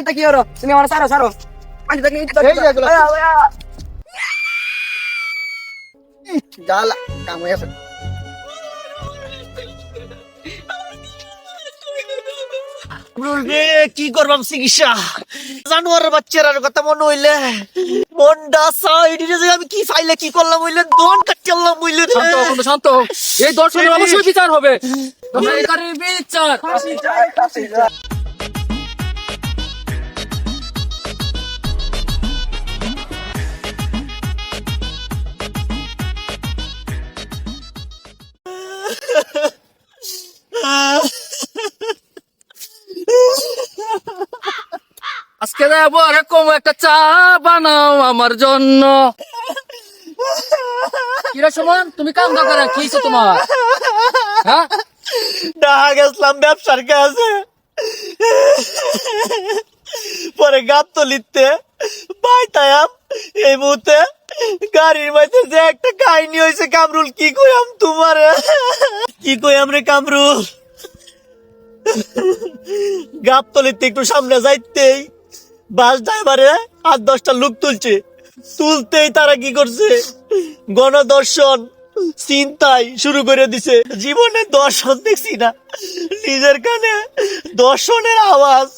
এটা কি হলো? তুমি আমার সারো সারো। আমি তো নিতে এই যে এগুলো। জ্বালা কাম হয়ে গেছে। কি করবাম চিকিৎসা জানোয়ারের বাচ্চার কথা মনে হইলে মনটা সাইডে যে আমি কি ফাইলে কি করলাম হইলে দন কাটলাম হইলে শান্ত হও, বন্ধু, শান্ত হও। এই দর্শনের অবশ্যই বিচার হবে। তোমরা এটারই বিচার। আজকে যাবো এরকম একটা চা বানাও আমার জন্য। কিরা সুমন, তুমি কাম না করে কি হইছে তোমার? হ্যাঁ, ডাহা গেছিলাম ব্যবসার কাছে পরে গাবতলিতে বাইতায়াম এই মুহূর্তে গাড়ির মধ্যে যে একটা কাহিনী হয়েছে কামরুল কি কইয়াম তোমার কি কইয়াম রে কামরুল গাবতলিতে একটু সামনে যাইতেই বাস ড্রাইভারে 8-10টা লোক তুলতেই তারা কি করছে গণদর্শন চিন্তাই শুরু করে দিছে। জীবনে দর্শন দেখছি না, নিজের কানে দর্শনের আওয়াজ,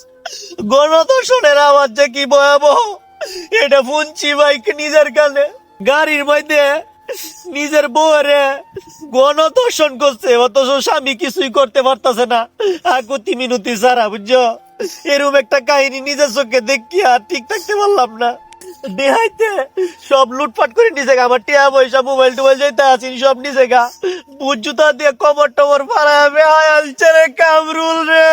গণদর্শনের আওয়াজ যে কি ভয়াবহ এটা শুনছি বাইক নিজের কানে। গাড়ির মধ্যে নিজের বউরে গণদর্শন করছে অথচ স্বামী কিছুই করতে পারতেছে না আকুতি মিনতি ছাড়া, বুঝছো? এরকম একটা কাহিনী নিজের চোখে দেখি আর ঠিক থাকতে পারলাম না। দেহাইতে সব লুটপাট করে নিছে গা, আমার টিয়া পয়সা মোবাইল টোবাইল যেতে আছি সব নিছে গা, বুট জুতা দিয়ে কবর টবর ফাড়া আমি আলছে রে কামরুল রে,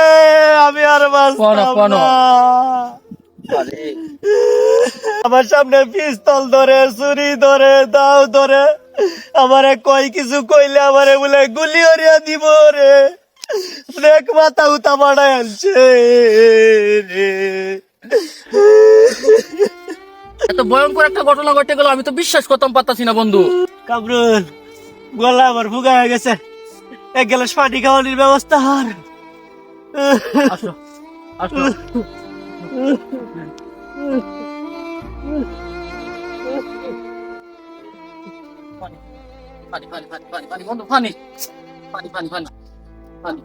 আমি আর বাঁচতাম পানো। না। আমার সামনে পিস্তল ধরে, ছুরি ধরে, দাও ধরে, আমারে কই কিছু কইলে আমারে বলে গুলি হরিয়া দিব রে, এক মাথা উতা বাড়ায় আনছে রে। এত ভয়ঙ্কর একটা ঘটনা ঘটে গেল, আমি তো বিশ্বাস করতাম পারতাছি না বন্ধু। কামরুল গলা আমার ফুগা হয়ে গেছে, এক গ্লাস পানি খাওয়ানোর ব্যবস্থা হর। আসো আসো। পানি পানি পানি পানি পানি পানি বন্ধু, পানি পানি পানি পানি পানি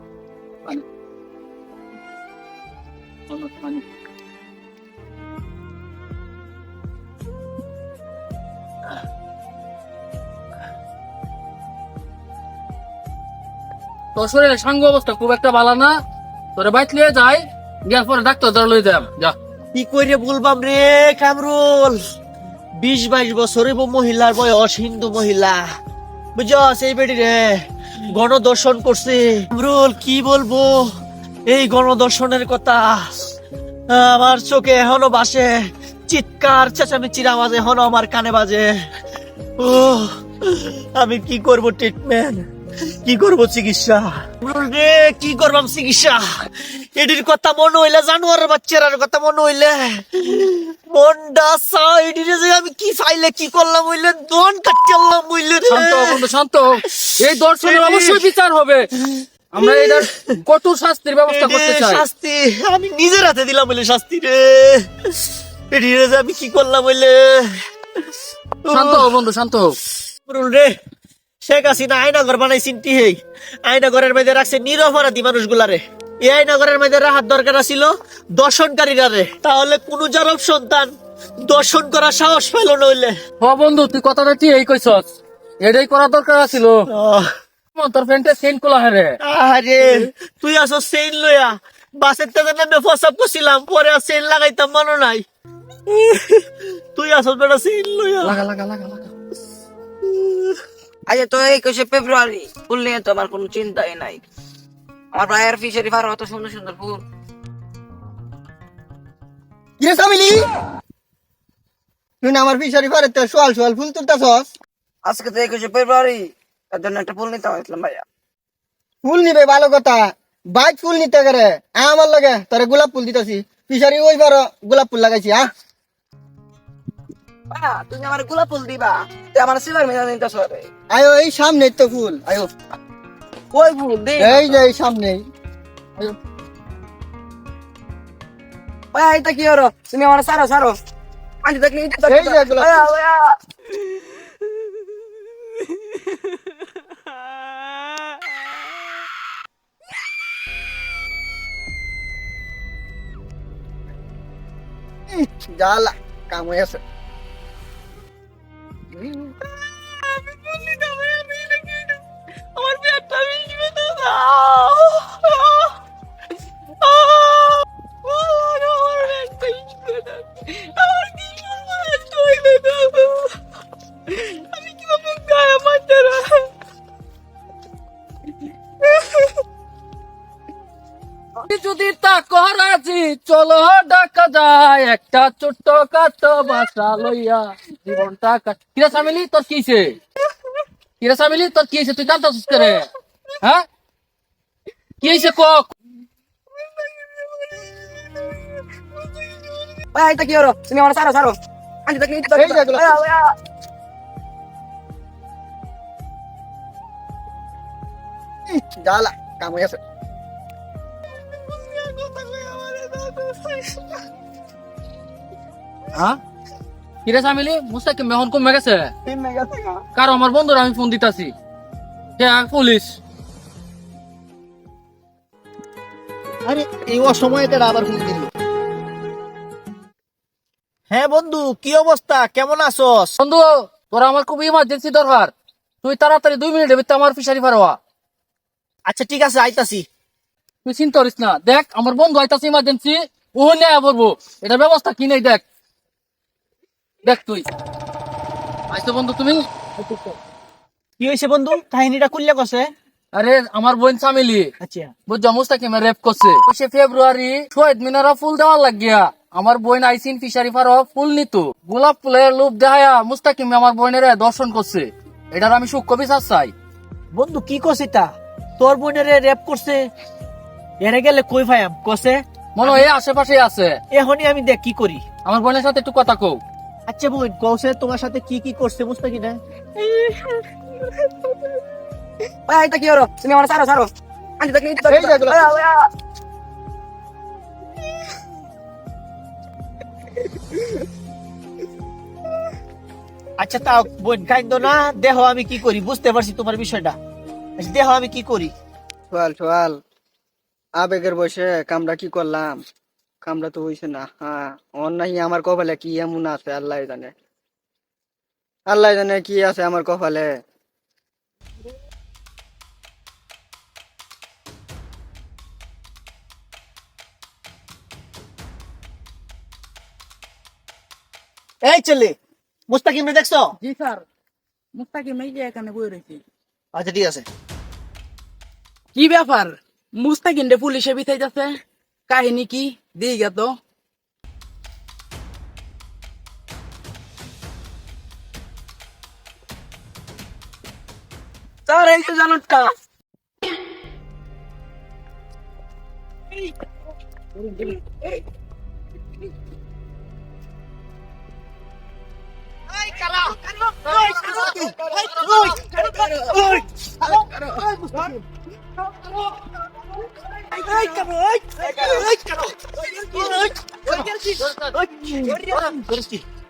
পানি বন্ধু, পানি। তোর শরীরের সাঙ্গ অবস্থা খুব একটা ভালো না, তোরে বাইক লিয়ে যাই, গিয়ার পরে ডাক্তার ধরে লই যাম যা। কি করে বলবাম রে কামরুল, 20-22 বছরের মহিলার বয়স, হিন্দু মহিলা, বুঝছো? সেই বেটি রে গণদর্শন করছে। কামরুল কি বলবো এই গণদর্শনের কথা, আমার চোখে এখনো বাসে, চিৎকার চেঁচামেচির আওয়াজ এখনো আমার কানে বাজে। ও আমি কি করব ট্রিটমেন্ট, কি করব চিকিৎসা রে, কি করবাম চিকিৎসা? এটির কথা মনে হইলে, জানোয়ারের বাচ্চার কথা মনে হইলে মনটা সাইডে যে আমি কি ফাইলে কি করলাম হইলে দন কাটলাম হইলে রে। শান্ত হও, বন্ধু, শান্ত হও। এই দর্শনের অবশ্যই বিচার হবে। আমরা এটার কঠোর শাস্তির ব্যবস্থা করতে চাই। শাস্তি আমি নিজের হাতে দিলাম বলে শাস্তি রে, এটি রে যে আমি কি করলাম হইলে। শান্ত হও বন্ধু, শান্ত হও। রে শেখ হাসিনা আয়নাঘর বানাই চিন্তি, হেই আয়নাঘরের মধ্যে রাখছে নিরপরাধী মানুষগুলারে, এই আয়নাঘরের মধ্যে রাখার দরকার ছিল দর্শনকারীরা রে, তাহলে কোন জারব সন্তান দর্শন করার সাহস পাইল নইলে। হ বন্ধু, তুই কথাটা ঠিক এই কইছস, এটাই করা দরকার ছিল। তোর ফ্রেন্ডে সেন্ট কোলা হারে। আরে তুই আসো সেইন লইয়া বাসের থেকে নেমে ফসাব করছিলাম, পরে আর সেইন লাগাইতাম মনে নাই, তুই আসো বেটা সেইন লইয়া। লাগা লাগা লাগা লাগা। আজ তো 21শে ফেব্রুয়ারি, ফুল নিয়ে তো আমার কোনো চিন্তাই নাই। আমার ভাইয়ের ফিশারি ফার অত সুন্দর সুন্দর ফুল। কিরে সামিলি, তুই না আমার ফিশারি পারে তো সোয়াল সোয়াল ফুল তুলতাছস? আজকে তো 21শে ফেব্রুয়ারি, তার জন্য একটা ফুল নিতে হয়েছিলাম ভাইয়া। ফুল নিবে ভালো কথা, বাইক ফুল নিতে গেলে আমার লাগে তোরে গোলাপ ফুল দিতেছি, ফিশারি ওইবার গোলাপ ফুল লাগাইছি। তুমি আমার গোলাপ ফুল দিবা, তুই আমার সিলভার মেলা নিতে হবে। আয়ো এই সামনে তো ফুল, আয়ো ওই ফুল দে এই যে এই সামনে। ভাইয়া এটা কি হলো তুমি আমার সারো সারো পানি দেখলে এই যে গোলাপ ভাইয়া ভাইয়া জ্বালা কাম হয়ে আছে। আমার পেটটা ভিজবে তো আমি কিভাবে গায়ে মাঝারা যদি তা করাছি চলো ডাকা যায় একটা ছোট্ট কাটো বাসা লইয়া জীবনটা কিরা সামিলি তোর কিছে কিরা সামিলি তোর কিছে তুই কাঁদছিস করে হ্যাঁ কি হইছে কক ভাইয়া এটা কি হলো তুমি আমার সারো সারো পানি দেখলে এই যে গোলাপ ভাইয়া ভাইয়া জ্বালা কাম হয়ে আছে। হ্যাঁ কিরা সামিলি মুস্তাকিম মেহন কমে গেছে তিন মেগা টাকা কারো আমার বন্ধুরা আমি ফোন দিতাছি পুলিশ আরে এই অসময়ে তারা আবার ফোন দিল। হ্যাঁ বন্ধু, কি অবস্থা, কেমন আছোস? বন্ধু তোরা আমার খুব ইমার্জেন্সি দরকার তুই তাড়াতাড়ি 2 মিনিটের ভিতরে আমার ফিশারি ফারোয়া আচ্ছা ঠিক আছে, আইতাছি। তুই চিন্তা করিস না, দেখ আমার বন্ধু আইতাছে ইমার্জেন্সি ও নেয়া বলবো এটা ব্যবস্থা কি নেই দেখ দেখ তুই আইসো বন্ধু তুমি কি হয়েছে বন্ধু, কাহিনীটা খুললে কছে? আরে আমার বোন সামিলি আচ্ছা বুঝছো মুস্তাকিমে রেপ করছে 5 ফেব্রুয়ারি শহীদ মিনারা ফুল দেওয়া লাগিয়া আমার বোন আইসিন ফিশারি ফারো ফুল নিত গোলাপ ফুলের লোভ দেখায়া মুস্তাকিমে আমার বোনের দর্শন করছে এটার আমি সূক্ষ্ম বিচার চাই। বন্ধু কি করছে তা, তোর বোনের রেপ করছে? এরে গেলে কই ভাইয়াম কছে? মনে হয় আশেপাশে আছে, এখনই আমি দেখ কি করি। আমার বোনের সাথে একটু কথা কও। আচ্ছা বোন কৌশে তোমার সাথে কি কি করছে মুস্তাকি না? ভাইয়া এটা কি হলো তুমি আমার সারো সারো পানি দেখলে এই যে গোলাপ ভাইয়া ভাইয়া আচ্ছা তা বোন কাইন্দ না, দেহ আমি কি করি, বুঝতে পারছি তোমার বিষয়টা। আচ্ছা, দেহ আমি কি করি। সোয়াল সোয়াল আবেগের বসে কামটা কি করলাম, কামটা তো হইছে না। হ্যাঁ অন্যায় আমার কপালে কি এমন আছে আল্লাহ জানে, আল্লাহ জানে কি আছে আমার কপালে। এই ছেলে মুস্তাকিম দেখছো? জি স্যার মুস্তাকিম এই যে এখানে বই রয়েছে। আচ্ছা ঠিক আছে। কি ব্যাপার মুস্তাকিম রে পুলিশে বিথাই যাচ্ছে, কাহিনী কি দিই তো স্যার এই তো জানোটা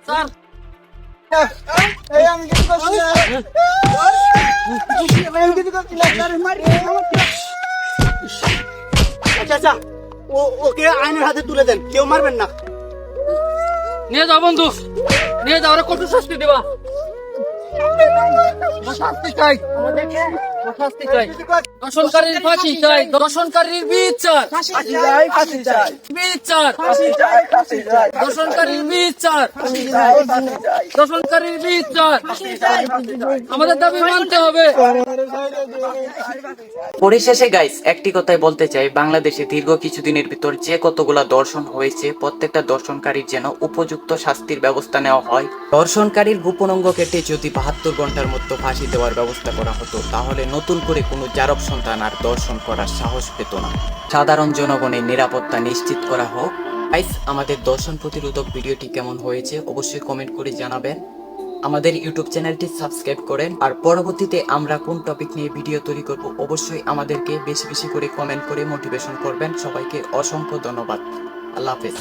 স্যার এই আমি কিছু করছি না। আমি কিছু করছি না, স্যার, মারি। আচ্ছা আচ্ছা, ওকে আইনের হাতে তুলে দেন, কেউ মারবেন না। নিয়ে যাও বন্ধু নিয়ে যাও, ওরা কঠোর শাস্তি দেবা। শাস্তি চাই আমাদেরকে, শাস্তি চাই, দর্শনকারীর ফাঁসি চাই, দর্শনকারীর বিচার বিচার, দর্শনকারীর বিচার, দর্শনকারীর বিচার, আমাদের দাবি মানতে হবে। পরিশেষে গাইস একটি কথাই বলতে চাই, বাংলাদেশে দীর্ঘ কিছুদিনের ভিতর যে কতগুলা দর্শন হয়েছে প্রত্যেকটা দর্শনকারীর যেন উপযুক্ত শাস্তির ব্যবস্থা নেওয়া হয়। দর্শনকারীর গোপন অঙ্গ কেটে যদি 72 ঘন্টার মধ্যে ফাঁসি দেওয়ার ব্যবস্থা করা হতো তাহলে নতুন করে কোনো জারক সন্তান আর দর্শন করার সাহস পেত না। সাধারণ জনগণের নিরাপত্তা নিশ্চিত করা হোক। গাইস আমাদের দর্শন প্রতিরোধক ভিডিওটি কেমন হয়েছে অবশ্যই কমেন্ট করে জানাবেন। আমাদের ইউটিউব চ্যানেলটি সাবস্ক্রাইব করেন, আর পরবর্তীতে আমরা কোন টপিক নিয়ে ভিডিও তৈরি করব অবশ্যই আমাদেরকে বেশি বেশি করে কমেন্ট করে মোটিভেশন করবেন। সবাইকে অসংখ্য ধন্যবাদ। আল্লাহ হাফেজ।